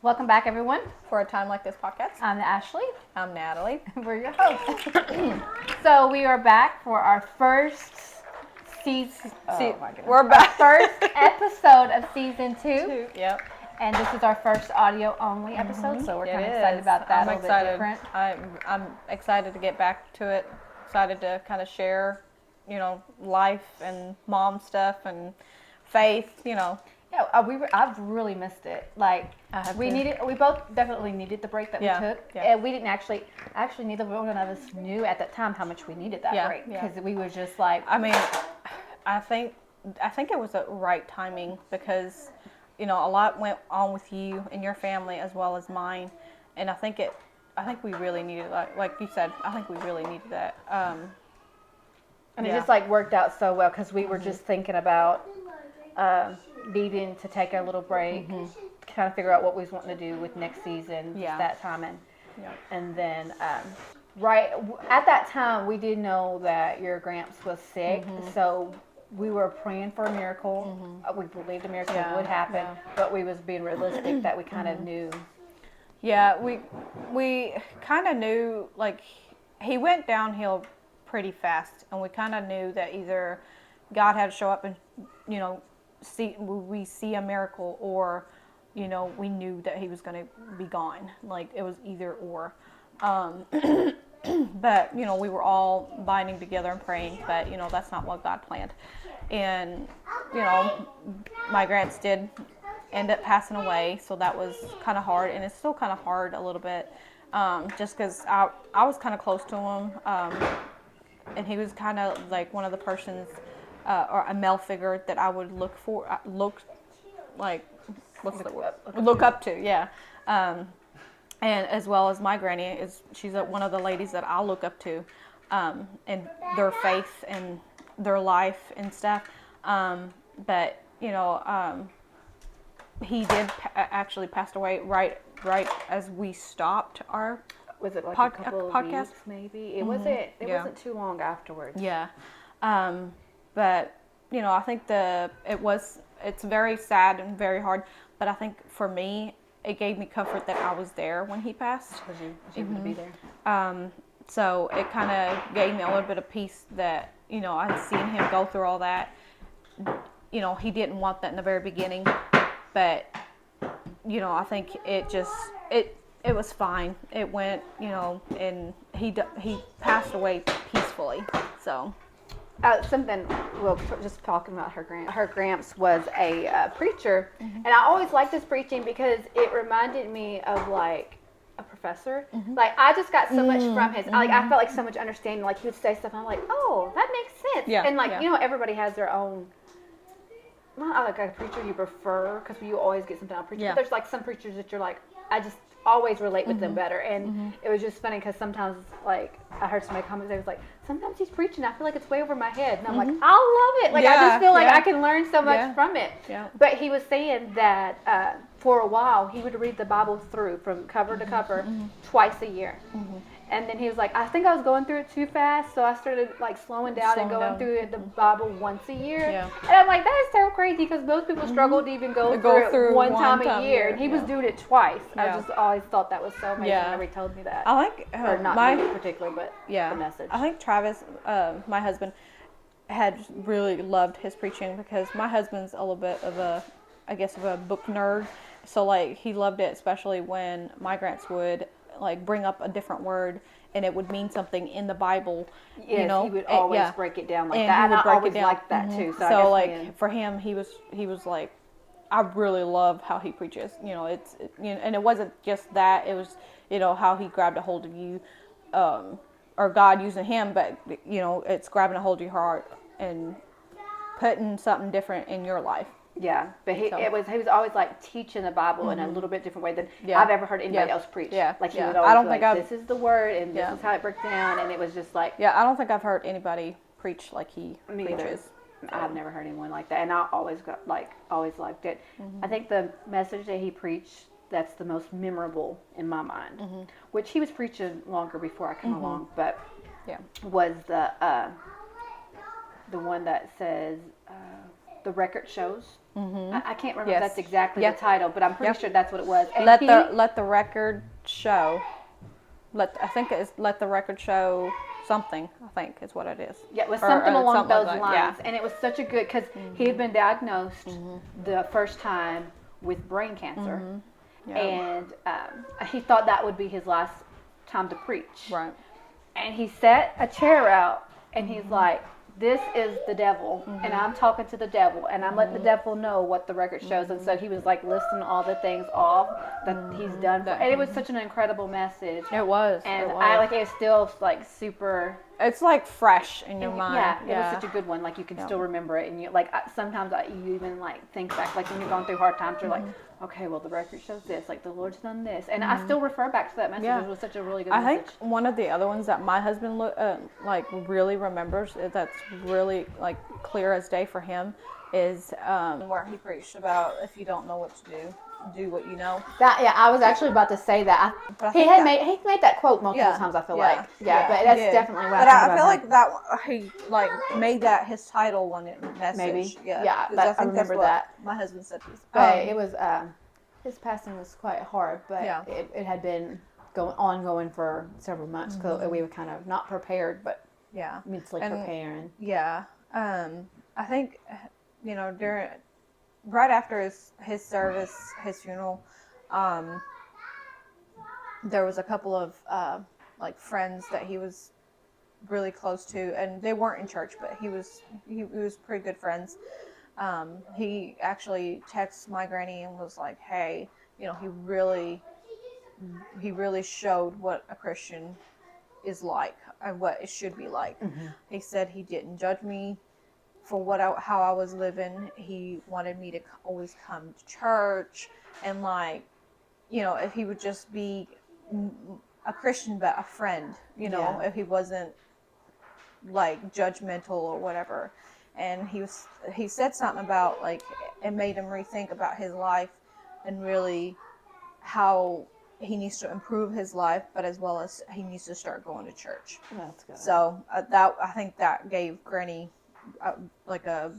Welcome back, everyone. For a Time Like This podcast. I'm Ashley. I'm Natalie. We're your hosts. So we are back for our first season. Oh my goodness. We're back. First episode of season 2. Yep. And this is our first audio only episode, so we're kind of excited about that. I'm excited. I'm excited to get back to it. Excited to kind of share, life and mom stuff and faith. Yeah, I've really missed it. Like we both definitely needed the break that we took. Yeah. And we didn't actually neither one of us knew at that time how much we needed that break because we were just like. I mean, I think it was the right timing because, a lot went on with you and your family as well as mine, and I think we really needed that. Like you said, I think we really needed that. And it just worked out so well because we were just thinking about needing to take a little break, kind of figure out what we was wanting to do with next season, that time, and then right at that time we did know that your Gramps was sick, so we were praying for a miracle. We believed a miracle would happen, but we was being realistic that we kind of knew. Yeah, we kind of knew, he went downhill pretty fast, and we kind of knew that either God had to show up and, see a miracle, or, we knew that he was going to be gone. It was either or. But, we were all binding together and praying, but, that's not what God planned. And, my Gramps did end up passing away, so that was kind of hard, and it's still kind of hard a little bit, just because I was kind of close to him, and he was kind of like one of the persons, or a male figure that I would look up to, yeah. And as well as my granny, she's one of the ladies that I look up to, and their faith and their life and stuff. But he did actually passed away right as we stopped our. Was it a couple of podcast? Weeks maybe? It wasn't. It wasn't too long afterwards. Yeah, but I think it's very sad and very hard. But I think for me, it gave me comfort that I was there when he passed. Was you able to be there? So it kind of gave me a little bit of peace that I'd seen him go through all that. He didn't want that in the very beginning, but I think it was fine. It went, and he passed away peacefully. So. Something, just talking about her Gramps was a preacher, and I always liked his preaching because it reminded me of a professor. I just got so much from his, I felt like so much understanding. He would say stuff, and I'm like, oh, that makes sense. Yeah. And everybody has their own. Not like a preacher you prefer, because you always get something out of preachers. Yeah. But there's some preachers that you're like, I just always relate with them better. And it was just funny because sometimes, I heard somebody comment, they was like, sometimes he's preaching, I feel like it's way over my head. And I'm like, I love it. I just feel like I can learn so much from it. Yeah. But he was saying that for a while, he would read the Bible through from cover to cover twice a year. And then he was like, I think I was going through it too fast, so I started slowing down and going through the Bible once a year. Yeah. And I'm like, that is so crazy because most people struggle to even go through it one time a year. And he was doing it twice. Yeah. I just always thought that was so amazing whenever he told me that. I like, or not me particularly, but the message. I think Travis, my husband, had really loved his preaching because my husband's a little bit of a book nerd. So he loved it, especially when my Gramps would bring up a different word and it would mean something in the Bible. Yes, he would always break it down like that. And I always liked that too. So for him, he was like, I really love how he preaches. And it wasn't just that. It was how he grabbed a hold of you, or God using him. But it's grabbing a hold of your heart and putting something different in your life. Yeah, but he was always teaching the Bible in a little bit different way than I've ever heard anybody else preach. Yeah, he would always this is the word and this is how it breaks down, and it was just I don't think I've heard anybody preach like he preaches. Either. I've never heard anyone like that, and I always always liked it. I think the message that he preached that's the most memorable in my mind, which he was preaching longer before I came along, but was the one that says. the record shows. I can't remember Yes. if that's exactly Yep. the title, but I'm pretty Yep. sure that's what it was. And Let the record show. I think it's let the record show something. I think is what it is. Yeah, it was something along something those like that. lines, Yeah. and it was such a good because he had been diagnosed the first time with brain cancer, Yeah. and he thought that would be his last time to preach. Right. And he set a chair out, and he's like, "This is the devil, and I'm talking to the devil, and I'm letting the devil know what the record shows." And so he was like listing all the things off that he's done, and it was such an incredible message. It was. And it was. I like it's still like super. It's like fresh in your mind. Yeah, it was such a good one. Like you can still remember it, and you like sometimes you even like think back, like when you're going through hard times, you're like, okay, well the record shows this, like the Lord's done this, and I still refer back to that message. Yeah. It was such a really good I message. think one of the other ones that my husband like really remembers, that's really like clear as day for him, is where he preached about if you don't know what to do what you know. That I was actually about to say that. He made that quote multiple times. I feel like but that's definitely what. But I feel like that he like made that his title one message. Maybe yeah. I remember that. My husband said this. But it was his passing was quite hard, but Yeah. it had been ongoing for several months because we were kind of not prepared, but mentally preparing. Yeah. I think right after his service, his funeral, there was a couple of like friends that he was really close to, and they weren't in church, but he was pretty good friends. He actually texted my granny and was like, "Hey, he really showed what a Christian is like and what it should be like." He said he didn't judge me for how I was living. He wanted me to always come to church, and like, if he would just be a Christian but a friend, if he wasn't like judgmental or whatever. And he said something about like it made him rethink about his life and really how he needs to improve his life, but as well as he needs to start going to church. That's good. So I think that gave Granny like a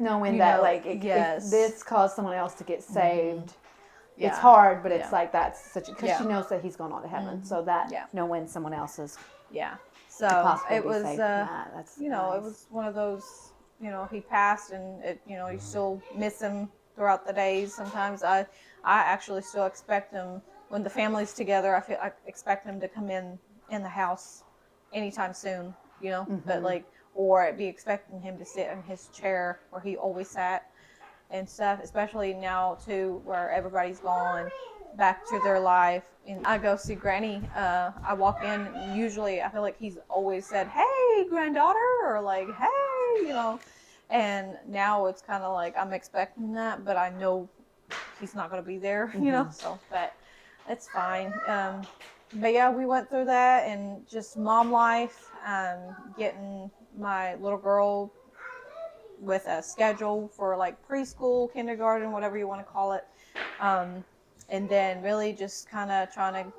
knowing that if this caused someone else to get saved. It's hard, but it's like that's such because she knows that he's going on to heaven. So that knowing someone else is so it was that's it nice. was one of those he passed, and you still miss him throughout the days. Sometimes I actually still expect him when the family's together. I expect him to come in the house anytime soon, but like, or be expecting him to sit in his chair where he always sat and stuff, especially now too, where everybody's gone back to their life. And I go see Granny, I walk in, and usually I feel like he's always said, "Hey, granddaughter," or like, "Hey," and now it's kind of like I'm expecting that, but I know he's not going to be there, so, but it's fine. But yeah, we went through that, and just mom life, getting my little girl with a schedule for like preschool, kindergarten, whatever you want to call it. And then really just kind of trying to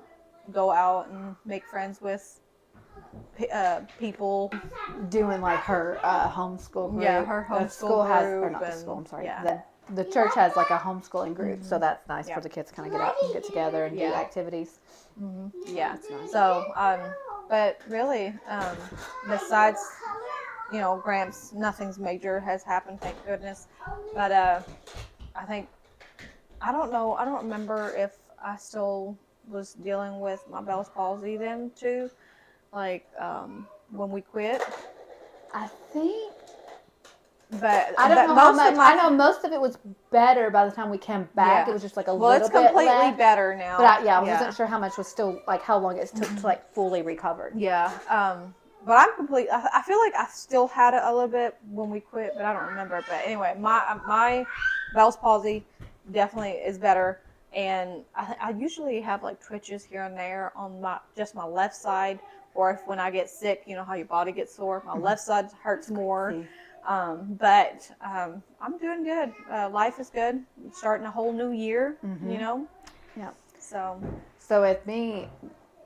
go out and make friends with people. Doing like her homeschool group. Yeah, her homeschool school has, group. or not the school, I'm sorry. Yeah. The church has like a homeschooling group, so that's nice for the kids to kind of get out and get together and do activities. Yeah. That's nice. So, but really, besides, Gramps, nothing's major has happened, thank goodness. But I think, I don't know, I don't remember if I still was dealing with my Bell's palsy then too, like when we quit. I think. But I don't know how much. I know most of it was better by the time we came back. Yeah. It was just like a well, little it's bit completely left. better now. But I wasn't sure how much was still like how long it took to like fully recover. Yeah. But I'm complete. I feel like I still had it a little bit when we quit, but I don't remember. But anyway, my Bell's palsy definitely is better, and I usually have like twitches here and there on my left side, or if when I get sick, how your body gets sore, my left side hurts more. But I'm doing good. Life is good. I'm starting a whole new year. Yeah. So with me,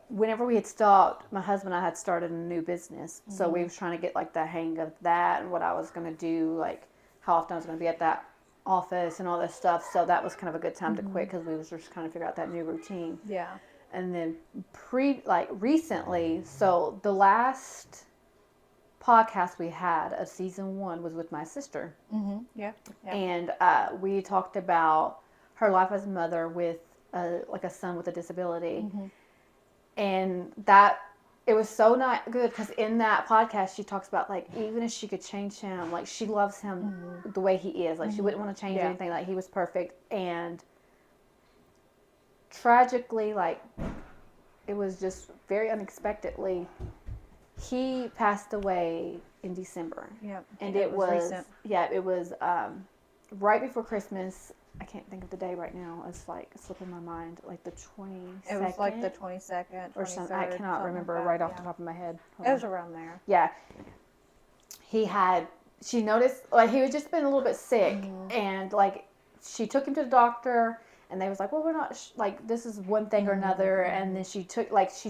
whenever we had stopped, my husband and I had started a new business. So we was trying to get like the hang of that and what I was going to do, like how often I was going to be at that office and all this stuff. So that was kind of a good time to quit because we was just kind of figure out that new routine. Yeah. And then recently, so the last podcast we had of season 1 was with my sister. Mm-hmm. Yeah. And we talked about her life as a mother with like a son with a disability. And that, it was so not good because in that podcast she talks about like even if she could change him, like she loves him the way he is, like she wouldn't want to change anything, like he was perfect. And tragically, like it was just very unexpectedly, he passed away in December. Yep. And it was recent. it was right before Christmas. I can't think of the day right now. It's like slipping my mind. Like the 22nd. It was like the 22nd, or something. I cannot remember right off the top of my head. It was around there. Yeah. She noticed, like, he had just been a little bit sick, and, like, she took him to the doctor, and they was like, well, we're not, like, this is one thing or another, and then she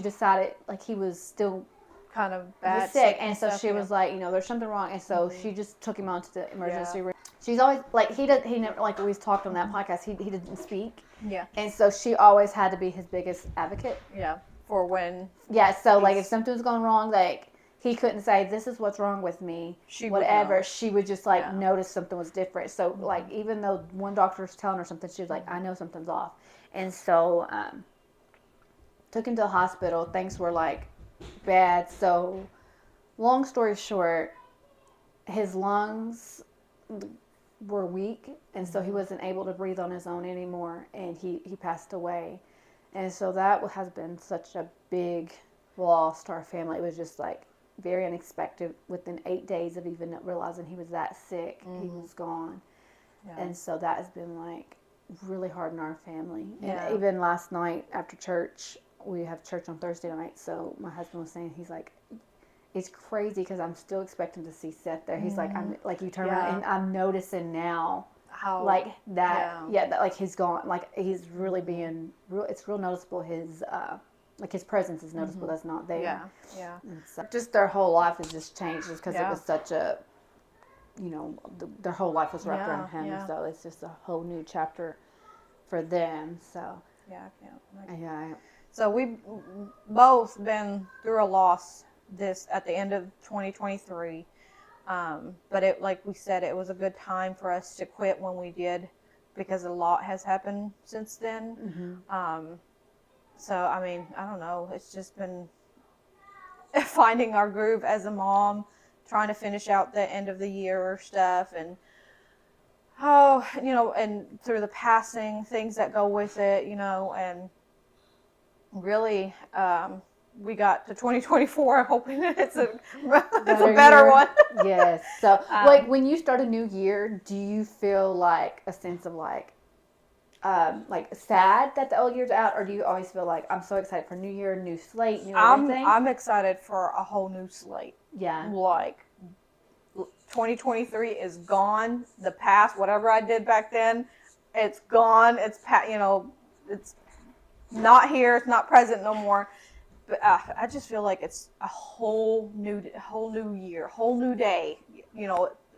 decided, like, he was still kind of bad sick, and so she was like, there's something wrong, and so she just took him on to the emergency room. She's always, like, he never, like, we talked on that podcast, he didn't speak. Yeah. And so she always had to be his biggest advocate. Yeah. For when. Yeah, so, like, if something was going wrong, like, he couldn't say, this is what's wrong with me, whatever. She would just, like, notice something was different. So, like, even though one doctor was telling her something, she was like, I know something's off. And so, took him to the hospital. Things were, like, bad. So, long story short, his lungs were weak, and so he wasn't able to breathe on his own anymore, and he passed away. And so that has been such a big loss to our family. It was just, like, very unexpected. Within 8 days of even realizing he was that sick, he was gone. Yeah. And so that has been, like, really hard in our family. Yeah. And even last night after church, we have church on Thursday night, so my husband was saying, he's like, it's crazy because I'm still expecting to see Seth there. He's like, I'm like, you turn around and I'm noticing now how, like, that, that, like, he's gone, like, he's really being real. It's real noticeable. His like, his presence is noticeable. That's not there. Yeah. And so just their whole life has just changed just because it was such a, their whole life was wrapped around him. So it's just a whole new chapter for them. So so we've both been through a loss at the end of 2023. But it, like we said, it was a good time for us to quit when we did, because a lot has happened since then. So, I mean, I don't know. It's just been finding our groove as a mom, trying to finish out the end of the year stuff, and and through the passing, things that go with it, and really, we got to 2024 hoping it's a better one. Yes. So, like, when you start a new year, do you feel like a sense of like sad that the old year's out, or do you always feel like, I'm so excited for new year, new slate, new everything? I'm excited for a whole new slate. Yeah. Like, 2023 is gone. The past, whatever I did back then, it's gone. It's it's not here. It's not present no more. But I just feel like it's a whole new year, whole new day.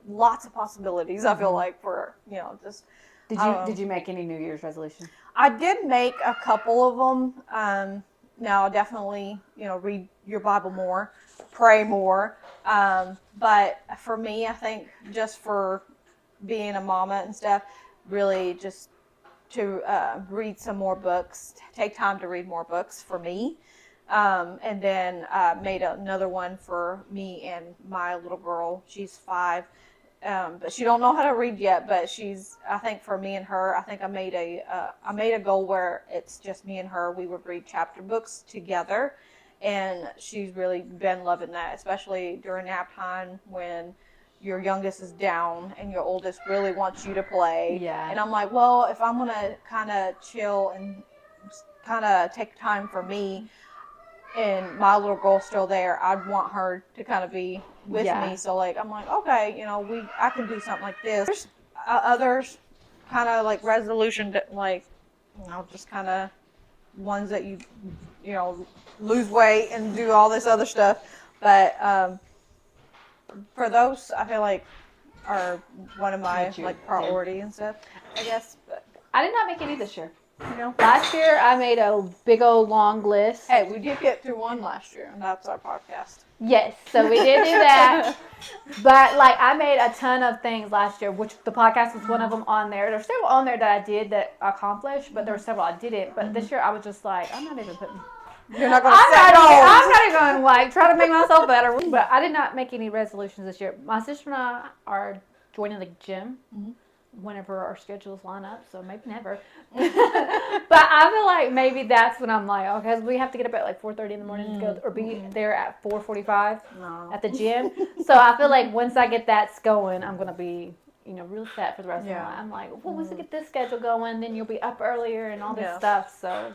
Lots of possibilities. I feel like for just. Did you make any New Year's resolution? I did make a couple of them. Now, definitely, read your Bible more, pray more. But for me, I think just for being a mama and stuff, really just to read some more books, take time to read more books for me. And then made another one for me and my little girl. She's 5. But she don't know how to read yet, but I think for me and her, I think I made a goal where it's just me and her. We would read chapter books together, and she's really been loving that, especially during nap time when your youngest is down and your oldest really wants you to play. Yeah. And I'm like, well, if I'm going to kind of chill and kind of take time for me, and my little girl's still there, I'd want her to kind of be with me. So, like, I'm like, okay, I can do something like this. There's others kind of like resolution, like, just kind of ones that you lose weight and do all this other stuff. But for those, I feel like are one of my like priority and stuff, I guess. But I did not make any this year. you know, Last year I made a big old long list. hey, we did get through one last year, and that's our podcast. Yes, so we did do that. But like I made a ton of things last year, which the podcast was one of them on there. There's several on there that I did that I accomplished, but there were several I didn't. But this year I was just like, I'm not even putting. You're not going to set goals. I'm not even going to like try to make myself better. But I did not make any resolutions this year. My sister and I are joining the gym. Whenever our schedules line up, so maybe never. But I feel like maybe that's when I'm like, okay, we have to get up at like 4:30 in the morning to go, or be there at 4:45 at the gym. So I feel like once I get that going, I'm gonna be, real set for the rest of my life. I'm like, well, once we get this schedule going, then you'll be up earlier and all this stuff. So,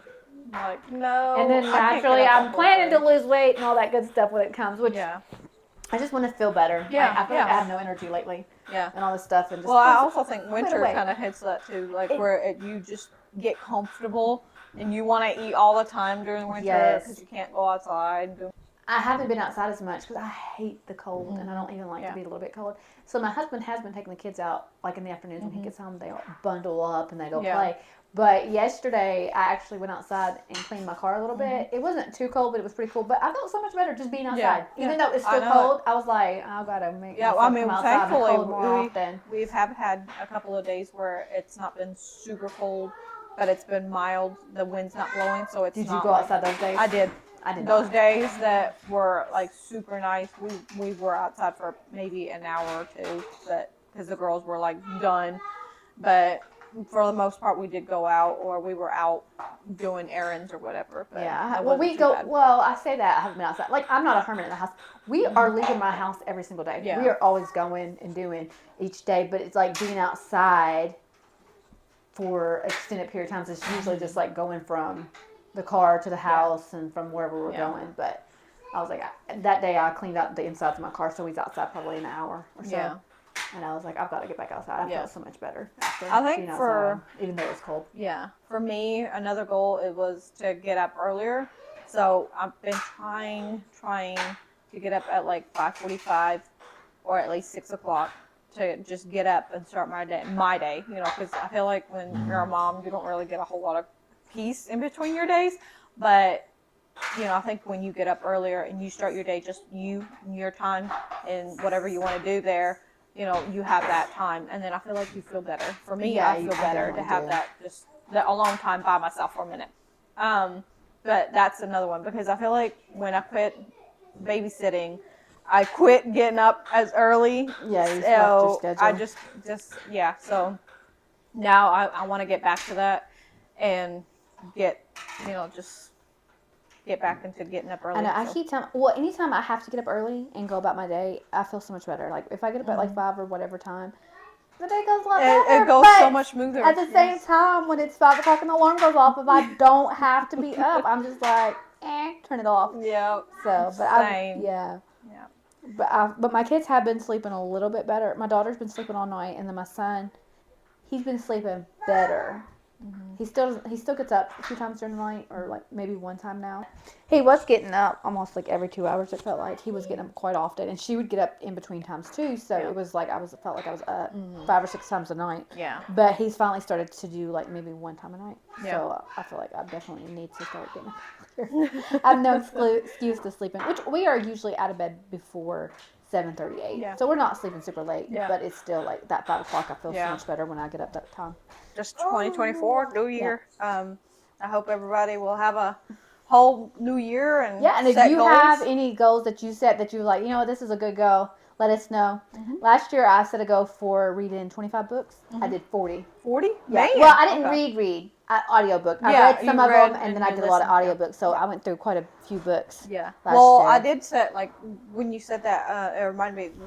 like, no. And then naturally, I'm planning to lose weight and all that good stuff when it comes. Which I just want to feel better. Yeah, I feel like I have no energy lately. Yeah. And all this stuff. And just, well, I also think winter kind of hits that too, like where you just get comfortable and you want to eat all the time during winter because you can't go outside. I haven't been outside as much because I hate the cold and I don't even like to be a little bit cold. So my husband has been taking the kids out like in the afternoons when he gets home. They all bundle up and they go play. But yesterday, I actually went outside and cleaned my car a little bit. It wasn't too cold, but it was pretty cool. But I felt so much better just being outside. Even though it's still cold, I was like, I've got to make myself come outside and cold more often. We have had a couple of days where it's not been super cold, but it's been mild. The wind's not blowing, so it's Did you go outside those days? I did. Those not. days that were like super nice, we were outside for maybe an hour or two, but because the girls were like done. But for the most part, we did go out, or we were out doing errands or whatever. But well, we go. Bad. Well, I say that I haven't been outside. Like I'm not a hermit in the house. We are leaving my house every single day. Yeah. We are always going and doing each day. But it's like being outside for extended period of times. It's usually just like going from the car to the house and from wherever we're going. But I was like, that day I cleaned out the insides of my car, so we was outside probably an hour or so. Yeah. And I was like, I've got to get back outside. I felt so much better after I think being outside, even though it was cold. Yeah. For me, another goal it was to get up earlier. So I've been trying to get up at like 5:45 or at least 6 o'clock to just get up and start my day. Because I feel like when you're a mom, you don't really get a whole lot of peace in between your days. But I think when you get up earlier and you start your day, just you and your time and whatever you want to do there. You have that time, and then I feel like you feel better. For me, I feel better to have that alone time by myself for a minute. But that's another one because I feel like when I quit babysitting, I quit getting up as early. Yeah, you so your I just So now I want to get back to that and get get back into getting up early. I know. I keep telling. Well, anytime I have to get up early and go about my day, I feel so much better. Like if I get up at like 5 or whatever time, the day goes a lot better. It goes so much smoother. At the same time, when it's 5 o'clock and the alarm goes off, if I don't have to be up, I'm just like, turn it off. Yeah. So, but But my kids have been sleeping a little bit better. My daughter's been sleeping all night, and then my son, he's been sleeping better. He still gets up a few times during the night, or like maybe one time now. He was getting up almost like every 2 hours. It felt like he was getting up quite often, and she would get up in between times too. So it was like felt like I was up 5 or 6 times a night. Yeah. But he's finally started to do like maybe one time a night. Yeah. So I feel like I definitely need to start getting up. I have no excuse to sleeping, which we are usually out of bed before 7:38. Yeah. So we're not sleeping super late. Yeah. But it's still like that 5 o'clock. I feel so much better when I get up that time. Just 2024, new year. I hope everybody will have a whole new year and and if you have any goals that you set that you're like, this is a good goal, let us know. Last year I set a goal for reading 25 books. I did 40. 40? Yeah. Well, I didn't read. Audiobook. I read some of them, and then I did a lot of audiobooks. So I went through quite a few books. Yeah. Last year. I did set, like, when you said that, it reminded me,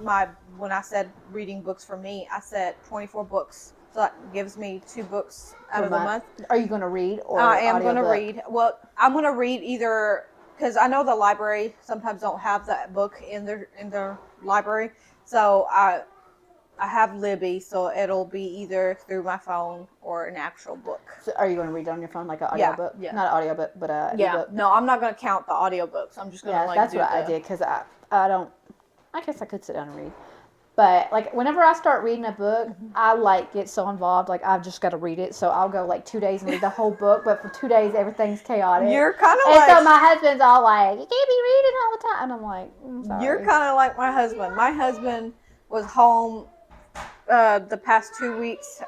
when I said reading books for me, I said 24 books. So that gives me 2 books out of the month. Are you going to read or I am going to read. Well, I'm going to read either, because I know the library sometimes don't have that book in their library. So I have Libby, so it'll be either through my phone or an actual book. So are you going to read it on your phone like an audiobook? Yeah. Not an audiobook, but an ebook? No, I'm not going to count the audiobooks. I'm just going to that's what I did because I don't. I guess I could sit down and read. But like whenever I start reading a book, I like get so involved. Like I've just got to read it. So I'll go like 2 days and read the whole book. But for 2 days, everything's chaotic. You're kind of and like. so my husband's all like, "You can't be reading all the time." And I'm like, sorry. You're kind of like my husband. My husband was home the past 2 weeks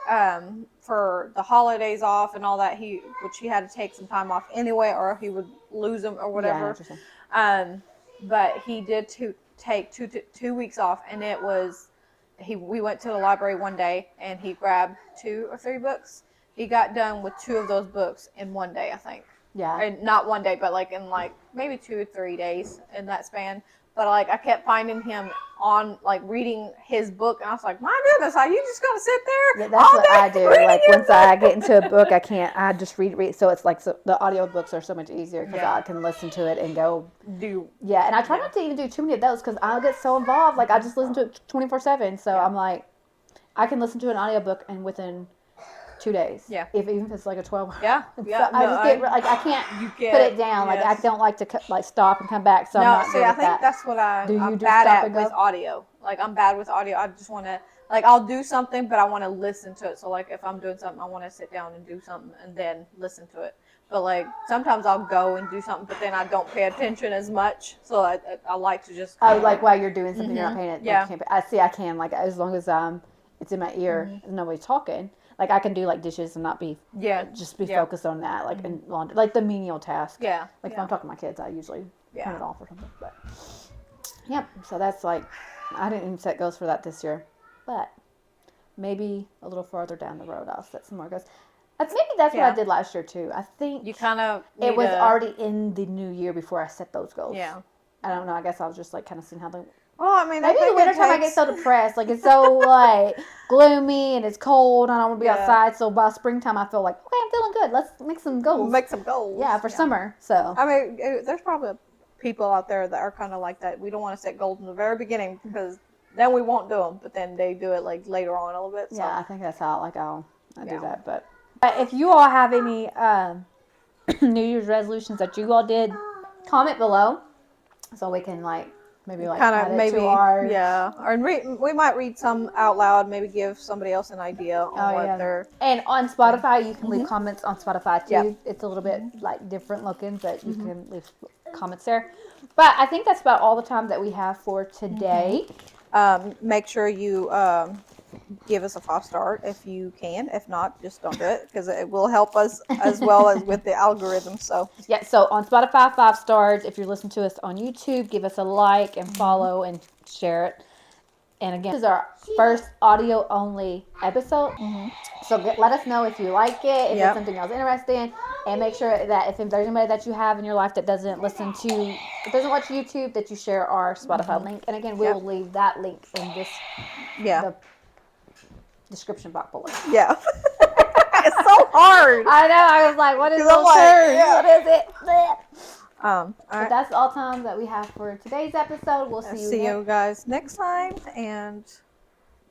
for the holidays off and all that. Which he had to take some time off anyway, or he would lose them or whatever. Yeah, But he did take 2 weeks off, and it was we went to the library one day and he grabbed 2 or 3 books. He got done with 2 of those books in one day, I think. Yeah. And not one day, but like in like maybe 2 or 3 days in that span. But like I kept finding him on like reading his book, and I was like, my goodness, are you just gonna sit there? Yeah, that's what I do. Like once I get into a book, I can't. I just read. So it's like the audio books are so much easier because I can listen to it and go do. Yeah, and I try not to even do too many of those because I'll get so involved. Like I just listen to it 24/7. So I'm like, I can listen to an audiobook and within 2 days. Yeah. Even if it's like a 12. Yeah. Yeah. So I just get like I can't put it down. Like I don't like to like stop and come back. So I'm not good I at think that. that's what I'm just bad stop at and go? with audio. Like I'm bad with audio. I just want to like I'll do something, but I want to listen to it. So like if I'm doing something, I want to sit down and do something and then listen to it. But like sometimes I'll go and do something, but then I don't pay attention as much. So I like to just. Oh, like while you're doing something, you're not paying it. Yeah. I can like as long as it's in my ear, and nobody's talking. Like I can do like dishes and not be just be focused on that, like in laundry, like the menial task. Yeah. Like if I'm talking to my kids, I usually turn it off or something. But so that's like I didn't even set goals for that this year, but maybe a little farther down the road I'll set some more goals. That's what I did last year too. I think you kind of it was already in the new year before I set those goals. Yeah. I don't know. I guess I was just like kind of seeing how they. Well, I mean, maybe in the wintertime I get so depressed. Like it's so like gloomy and it's cold and I don't want to be outside. So by springtime I feel like, okay, I'm feeling good. Let's make some goals. Yeah, for summer. So I mean, there's probably people out there that are kind of like that. We don't want to set goals in the very beginning because then we won't do them. But then they do it like later on a little bit. So. Yeah, I think that's how I do that. But if you all have any New Year's resolutions that you all did, comment below so we can maybe kind of maybe to our... or we might read some out loud, maybe give somebody else an idea on what they're. And on Spotify you can leave comments on Spotify too. It's a little bit like different looking, but you can leave comments there. But I think that's about all the time that we have for today. Make sure you give us a 5-star if you can. If not, just don't do it because it will help us as well as with the algorithm. So so on Spotify, 5 stars. If you're listening to us on YouTube, give us a like and follow and share it. And again, this is our first audio only episode. So let us know if you like it, if it's something else interested in, and make sure that if there's anybody that you have in your life that doesn't watch YouTube, that you share our Spotify link. And again, we will leave that link in this the description box below. Yeah. It's so hard. I know. I was like, what is those terms? What is it? But that's all time that we have for today's episode. We'll see you guys next time and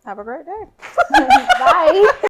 have a great day. Bye.